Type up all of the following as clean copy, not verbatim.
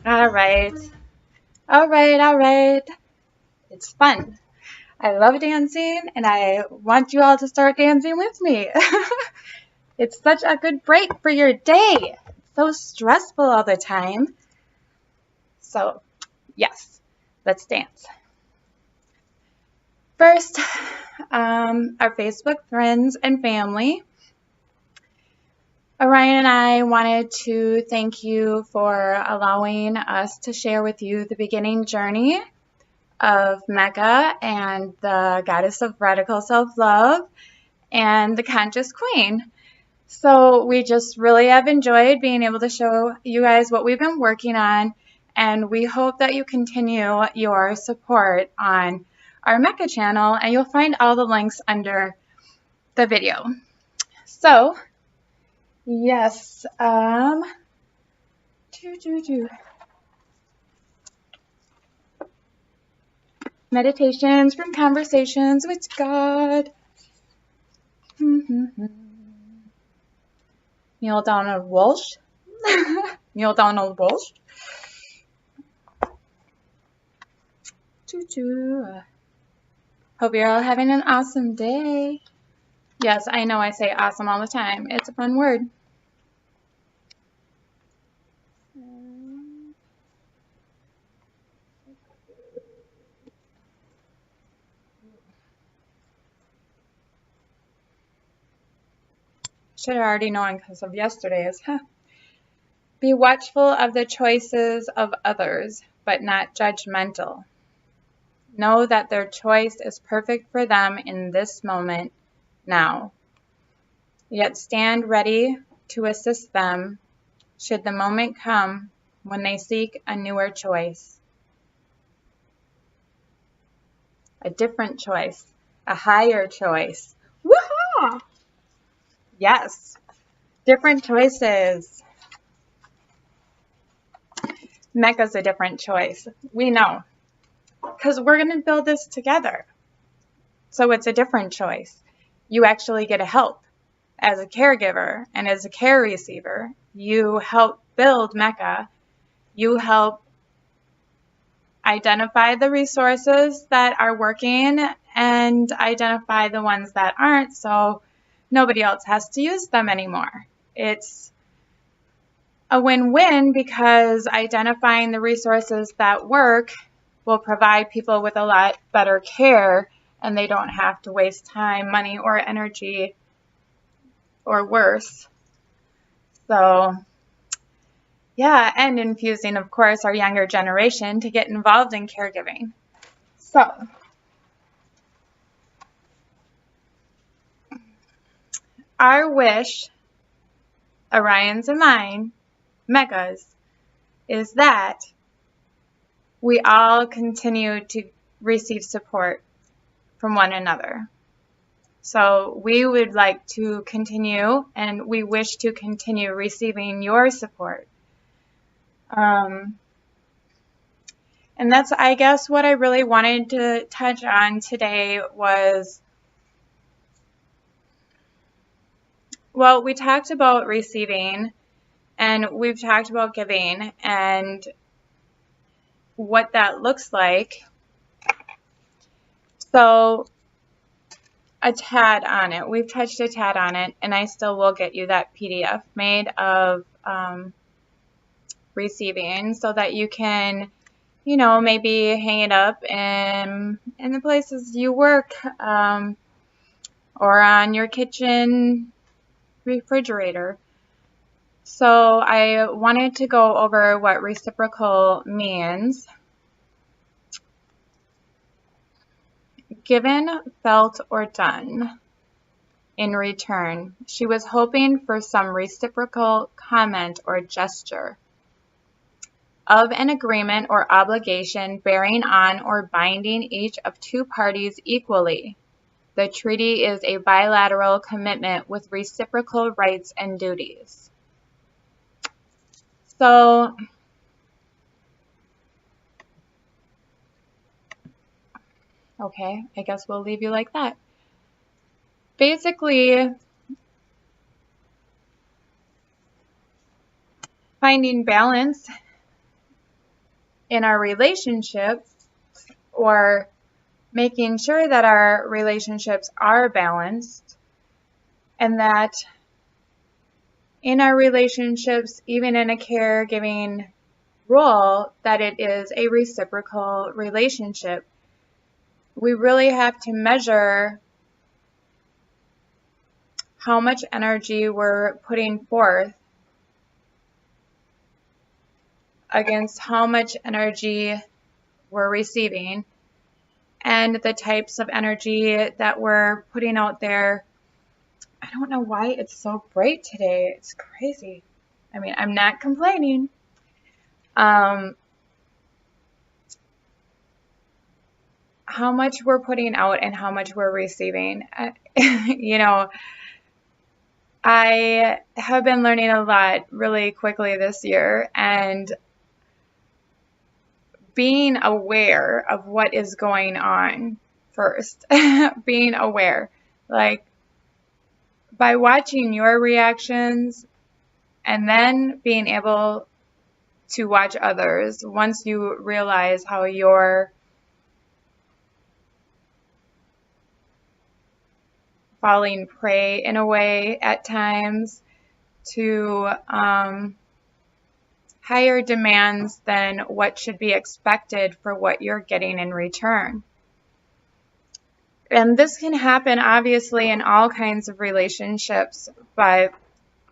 All right. All right, all right. It's fun. I love dancing, and I want you all to start dancing with me. It's such a good break for your day. It's so stressful all the time. So, yes, let's dance. First, our Facebook friends and family. Orion and I wanted to thank you for allowing us to share with you the beginning journey of MECA and the Goddess of Radical Self-Love and the Conscious Queen. So we just really have enjoyed being able to show you guys what we've been working on, and we hope that you continue your support on our MECA channel, and you'll find all the links under the video. So, yes, Meditations from Conversations with God. Neale Donald Walsch. Neale Donald Walsch. Hope you're all having an awesome day. Yes, I know I say awesome all the time. It's a fun word. Should have already known because of yesterday's. Be watchful of the choices of others, but not judgmental. Know that their choice is perfect for them in this moment, now. Yet stand ready to assist them should the moment come when they seek a newer choice. A different choice. A higher choice. Woohoo! Yes. Different choices. MECA's a different choice. We know. Because we're going to build this together. So it's a different choice. You actually get to help. As a caregiver and as a care receiver, you help build MECA. You help identify the resources that are working and identify the ones that aren't, so nobody else has to use them anymore. It's a win-win because identifying the resources that work will provide people with a lot better care, and they don't have to waste time, money, or energy, or worse. So, yeah, and infusing, of course, our younger generation to get involved in caregiving. So, our wish, Orion's and mine, MECA's, is that we all continue to receive support from one another. So we would like to continue, and we wish to continue receiving your support. And that's, I guess, what I really wanted to touch on today was, well, we talked about receiving, and we've talked about giving, and what that looks like. So, a tad on it. We've touched a tad on it, and I still will get you that PDF made of receiving so that you can maybe hang it up in the places you work, or on your kitchen refrigerator. So I wanted to go over what reciprocal means. Given, felt, or done. In return, she was hoping for some reciprocal comment or gesture of an agreement or obligation bearing on or binding each of two parties equally. The treaty is a bilateral commitment with reciprocal rights and duties. So, okay, I guess we'll leave you like that. Basically, finding balance in our relationships, or making sure that our relationships are balanced, and that in our relationships, even in a caregiving role, that it is a reciprocal relationship. We really have to measure how much energy we're putting forth against how much energy we're receiving, and the types of energy that we're putting out there. I don't know why it's so bright today. It's crazy. I mean, I'm not complaining. How much we're putting out and how much we're receiving. I have been learning a lot really quickly this year, and being aware of what is going on first. Being aware. Like, by watching your reactions and then being able to watch others, once you realize how you're falling prey in a way at times to higher demands than what should be expected for what you're getting in return. And this can happen obviously in all kinds of relationships, but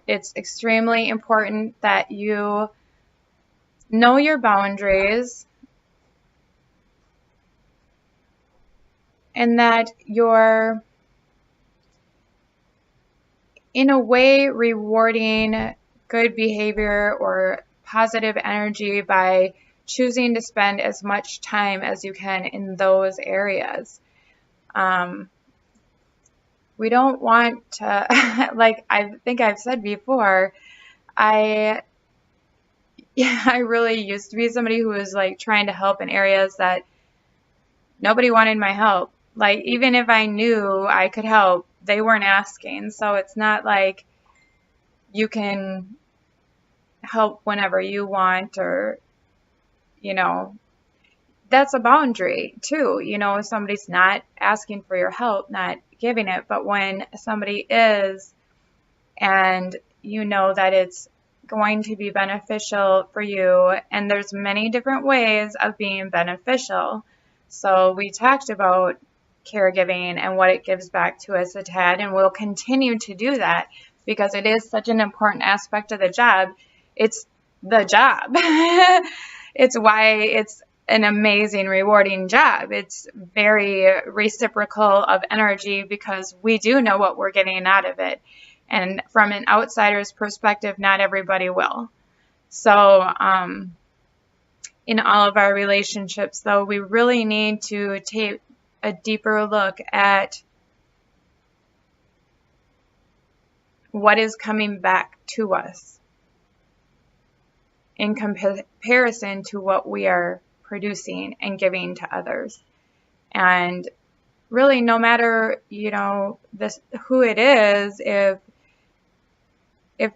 it's extremely important that you know your boundaries and that you're in a way rewarding good behavior or positive energy by choosing to spend as much time as you can in those areas. We don't want to, like I think I've said before, I really used to be somebody who was like trying to help in areas that nobody wanted my help. Like, even if I knew I could help, they weren't asking. So it's not like you can help whenever you want, or, that's a boundary too. If somebody's not asking for your help, not giving it, but when somebody is, and you know that it's going to be beneficial for you, and there's many different ways of being beneficial. So we talked about caregiving and what it gives back to us at TAD, and we'll continue to do that because it is such an important aspect of the job. It's the job. It's why it's an amazing, rewarding job. It's very reciprocal of energy because we do know what we're getting out of it. And from an outsider's perspective, not everybody will. So in all of our relationships, though, we really need to take a deeper look at what is coming back to us in comparison to what we are producing and giving to others. And really, no matter, who it is, if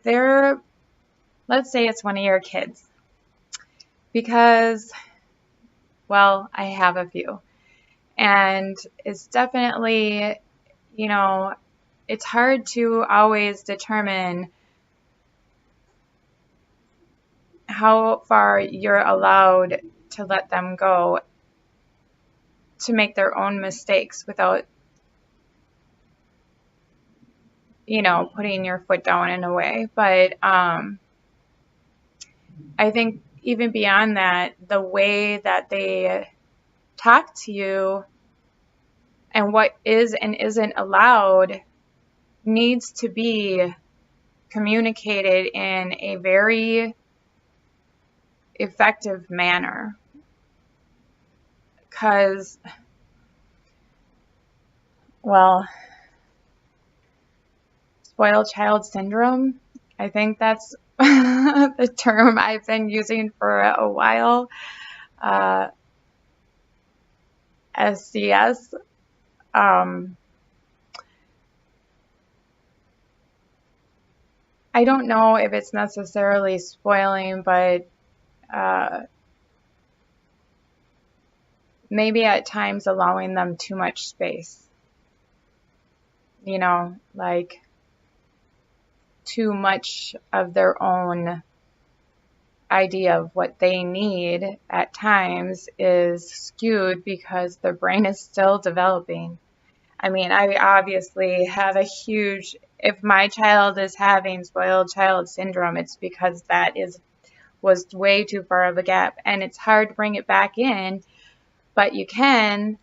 they're, let's say it's one of your kids, because, well, I have a few, and it's definitely, it's hard to always determine how far you're allowed to let them go, to make their own mistakes without, you know, putting your foot down in a way. But I think even beyond that, the way that they talk to you and what is and isn't allowed needs to be communicated in a very effective manner. Because, well, spoiled child syndrome, I think that's the term I've been using for a while. SCS. I don't know if it's necessarily spoiling, but maybe at times allowing them too much space. You know, like too much of their own idea of what they need at times is skewed because their brain is still developing. I mean, I obviously have a huge, if my child is having spoiled child syndrome, it's because that was way too far of a gap, and it's hard to bring it back in, but you can,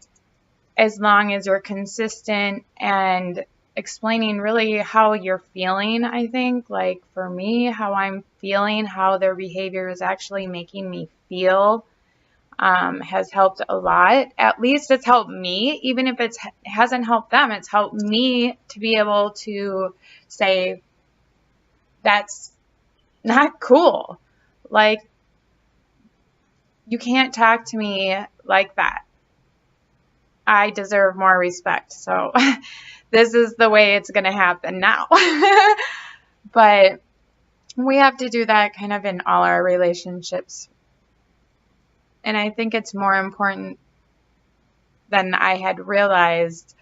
as long as you're consistent and explaining really how you're feeling. I think, like for me, how I'm feeling, how their behavior is actually making me feel, has helped a lot. At least it's helped me, even if it hasn't helped them. It's helped me to be able to say, that's not cool. Like, you can't talk to me like that. I deserve more respect. So this is the way it's going to happen now. But we have to do that kind of in all our relationships. And I think it's more important than I had realized.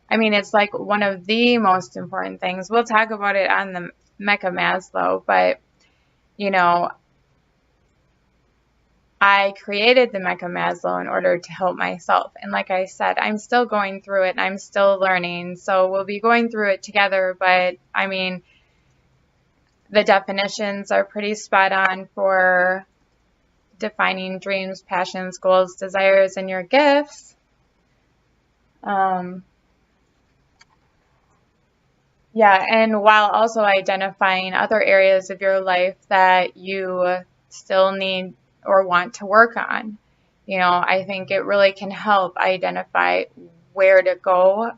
I mean, it's like one of the most important things. We'll talk about it on the MECA Maslow, but, you know, I created the MECA Maslow in order to help myself. And like I said, I'm still going through it and I'm still learning. So we'll be going through it together. But I mean, the definitions are pretty spot on for defining dreams, passions, goals, desires, and your gifts. Yeah, and while also identifying other areas of your life that you still need or want to work on. You know, I think it really can help identify where to go,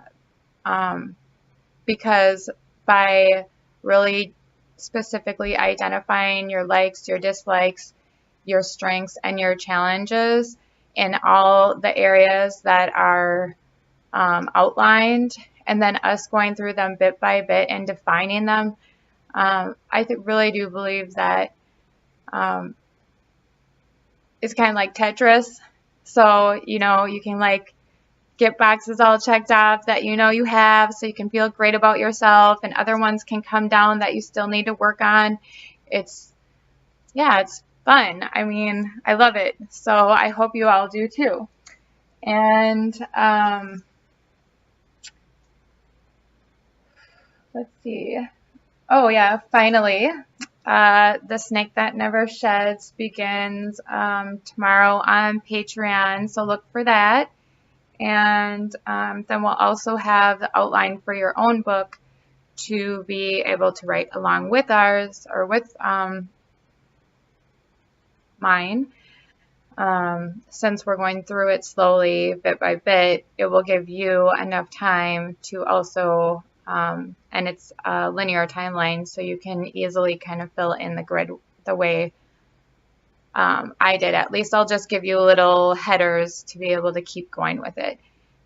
because by really specifically identifying your likes, your dislikes, your strengths, and your challenges in all the areas that are outlined, and then us going through them bit by bit and defining them, I really do believe that it's kind of like Tetris. So, you know, you can like get boxes all checked off that you know you have, so you can feel great about yourself, and other ones can come down that you still need to work on. It's fun. I mean, I love it. So I hope you all do too. And let's see. Oh yeah, finally. The Snake That Never Sheds begins tomorrow on Patreon, so look for that. And then we'll also have the outline for your own book to be able to write along with ours, or with mine. Since we're going through it slowly, bit by bit, it will give you enough time to also and it's a linear timeline, so you can easily kind of fill in the grid the way I did. At least I'll just give you little headers to be able to keep going with it.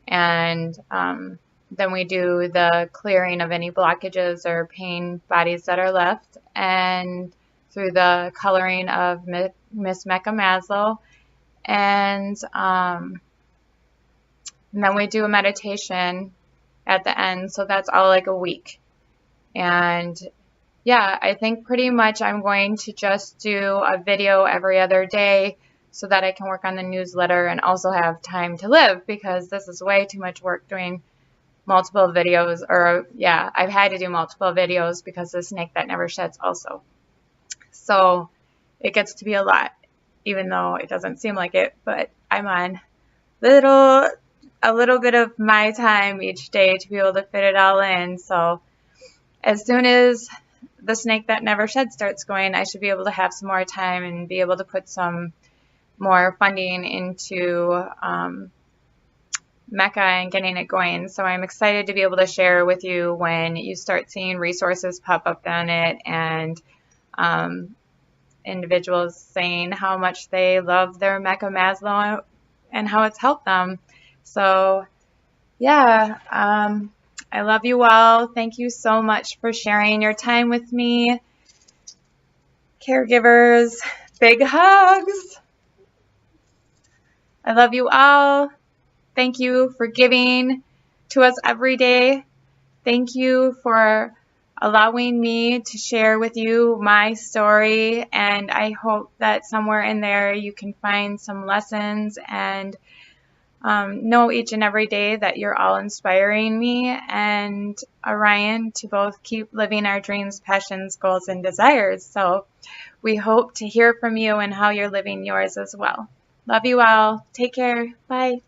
And then we do the clearing of any blockages or pain bodies that are left, and through the coloring of Miss MECA Maslow. And then we do a meditation at the end, so that's all like a week. And yeah, I think pretty much I'm going to just do a video every other day so that I can work on the newsletter and also have time to live, because this is way too much work doing multiple videos. Or yeah, I've had to do multiple videos because the snake that never sheds also. So it gets to be a lot, even though it doesn't seem like it, but I'm on a little bit of my time each day to be able to fit it all in. So as soon as the snake that never sheds starts going, I should be able to have some more time and be able to put some more funding into MECA and getting it going. So I'm excited to be able to share with you when you start seeing resources pop up on it, and individuals saying how much they love their MECA Maslow and how it's helped them. So yeah, I love you all. Thank you so much for sharing your time with me. Caregivers, big hugs. I love you all. Thank you for giving to us every day. Thank you for allowing me to share with you my story, and I hope that somewhere in there you can find some lessons and know each and every day that you're all inspiring me and Orion to both keep living our dreams, passions, goals, and desires. So we hope to hear from you and how you're living yours as well. Love you all. Take care. Bye.